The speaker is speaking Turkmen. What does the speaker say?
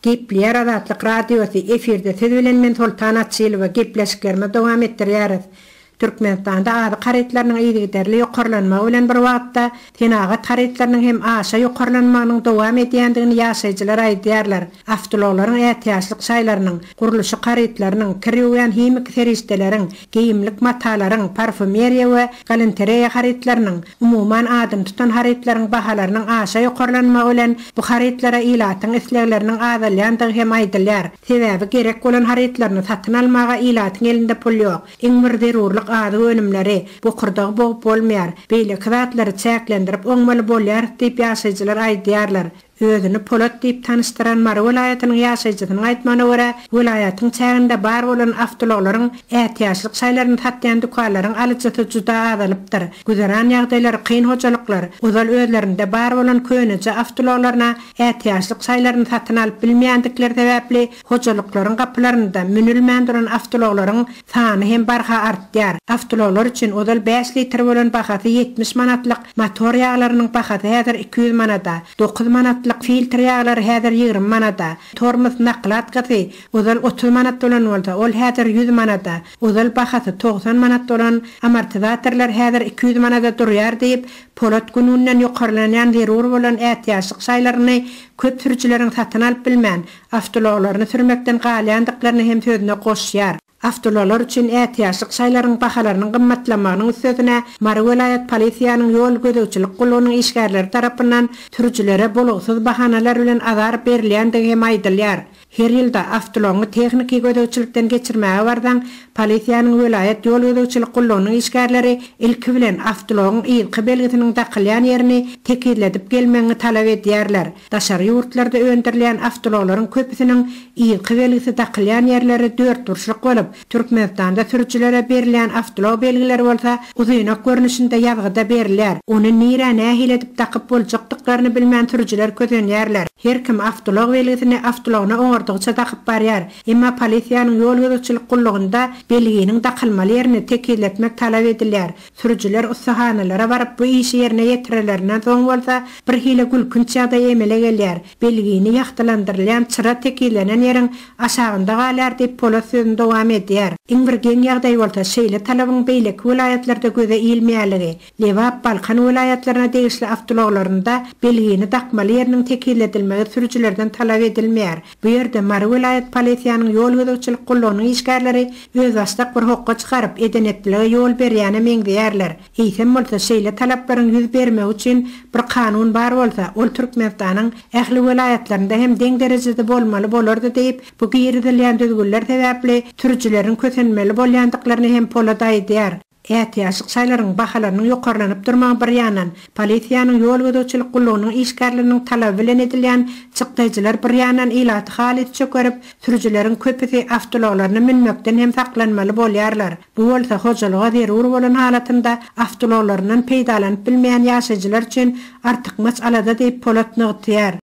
Gepler Azatlyk radiosu efirde tezbilenmen toltanatçyly we gepleşiklerine dowam etdirýär. Türkmenistanda azyk harytlarynyň ýyzygiderli ýokarlanmagy bilen bir wagtda senagat harytlarynyň hem ýokarlanmagynyň dowam ediýändigini ýaşaýjylar aýdýarlar. Awtologlaryň ätiýaşlyk şaýlarynyň, guruluşy harytlarynyň, kirýän hemik serişdeleriň, geyimlik matalaryň, parfümeriýa we galanteriýa harytlarynyň, umumyň adym tutan harytlaryň bahalarynyň ýokarlanmagy bilen bu harytlara ilatyň islegleriniň azalýandygy hem aýdýarlar. Sebäbi gerek bolan harytlaryny satyn almaga ilatyň elinde pul ýok. Iň bir zerurlyk adı önümleri bu kurdağı boğup bolmaýar. Beýle kıratlary çäklendirip oňmaly bolýar diýip ýaşaýjylar aýdýarlar. Özünü Polat diýip tanıştyran Mara welaýatynyň ýaşaýjysynyň aýtmana görä, welaýatyň çäginde bar bolan awtologlaryň ätiýaşlyk şaýlaryny satýan dukalaryň alyjy juda azalypdyr. Güzeran ýagdaýlar, kyn hojalyklar, ozal özlerinde bar bolan köneje awtologlaryna ätiýaşlyk şaýlaryny satyn alyp bilmeýändikleri sebäpli hojalyklaryň gaplarynda münülmän duran awtologlaryň sany hem barha artýar. Awtologlar üçin ozal 5 litr bolan bahasy 70 manatlyk motor ýağlarynyň bahasy häzir 200 manata, 9 manat filtre ýağlar häzir 20 manata. Tormuz naklat gazy ozal 30 manat bolan bolsa, ol häzir 100 manata. Ozal bahasy 90 manat bolan amortizatorlar häzir 200 manata durýar diýip Polat gününden ýokarlanýan zerur bolan ätiýaşlyk şaýlaryny köp sürüjileriň satyn alyp bilmän awtologlaryny sürmekden galýandyklaryny hem sözüne goşýar. Awtologlar üçin ätiýaşlyk şaýlaryň bahalarynyň gymmatlamagynyň sözüne Mara welaýat polisiýanyň ýol gödäwçilik gulunyň işgärleri tarapyndan türjülere bolugsyz bahanalar bilen azar berilýändigi hem aýdylýar. Her ýylda awtology tehnik gödäwçilikden geçirmäge bardan polisiýanyň welaýat ýol gödäwçilik gulunyň işgärleri ilki bilen awtologyň ýylky belgisiniň takylýan ýerini tekidledip gelmegi talap edýärler. Daşary ýurtlarda öndürilýän awtologlaryň köpüsiniň ýylky belgisi takylýan ýerleri 4 turşlyk bolup, Türkmenistanda sürüjülere berilýän awtolog belgileri bolsa uzynak görnüşinde ýazgyda berilýär. Ony nire nähil edip takyp boljakdyklaryny bilmän sürüjüler közenýärler. Her kim awtolog belgisini awtologyna oňardygça takyp barýar. Emma polisiýanyň ýol gödäwçilik gullugynda belginiň takylmaly ýerini tekidletmek talap edilýär. Sürüjüler ussahanalara baryp bu işi ýerine ýetirilerinden soň bolsa bir hile gülkünç ýagdaý emele gelýär. Belgini ýagdalandyrylýan çıra tekidlenen ýeriň aşagynda galýar diýip Polat sözünde dowam edýär. Iň bir geň ýagdaý bolsa şeýle talabyň beýleki welaýatlarda göze ilmeýärligi, Lewap, Balkan welaýatlaryna degişli awtologlarynda belgini takmaly ýeriniň tekidletilmegi sürüjülerden talap edilmeýär. Bu ýerde Mara welaýat polisiýanyň ýol gödäwçilik gulunyň işgärleri öz başlyk bir hokka çykaryp edenetlige ýol berýäne meňdeýärler. Eýsem bolsa şeýle talaplaryň ýüz bermegi üçin bir kanun bar bolsa, ol Türkmenistanyň ähli welaýatlarynda hem deň derejede bolmaly bolardy diýip bu giýirilýän düzgünler sebäpli türjüleriň kösenmeli bolýandyklaryny hem Polat aýdýar. Ätiýaşlyk şaýlaryň bahalarynyň ýokarlanyp durmagy bir ýandan polisiýanyň ýol gödäwçilik gulunyň işgärleriniň talaby bilen edilýän çykdyjylar bir ýandan ilaty halat çökerip sürüjüleriň köpüsi awtologlaryny minmekden hem saklanmaly bolýarlar. Bu bolsa hojalyga zerur bolan halatynda awtologlarynyň peýdalanyp bilmeýän ýaşaýjylar üçin artyk mas'alada diýip Polat nygtýar.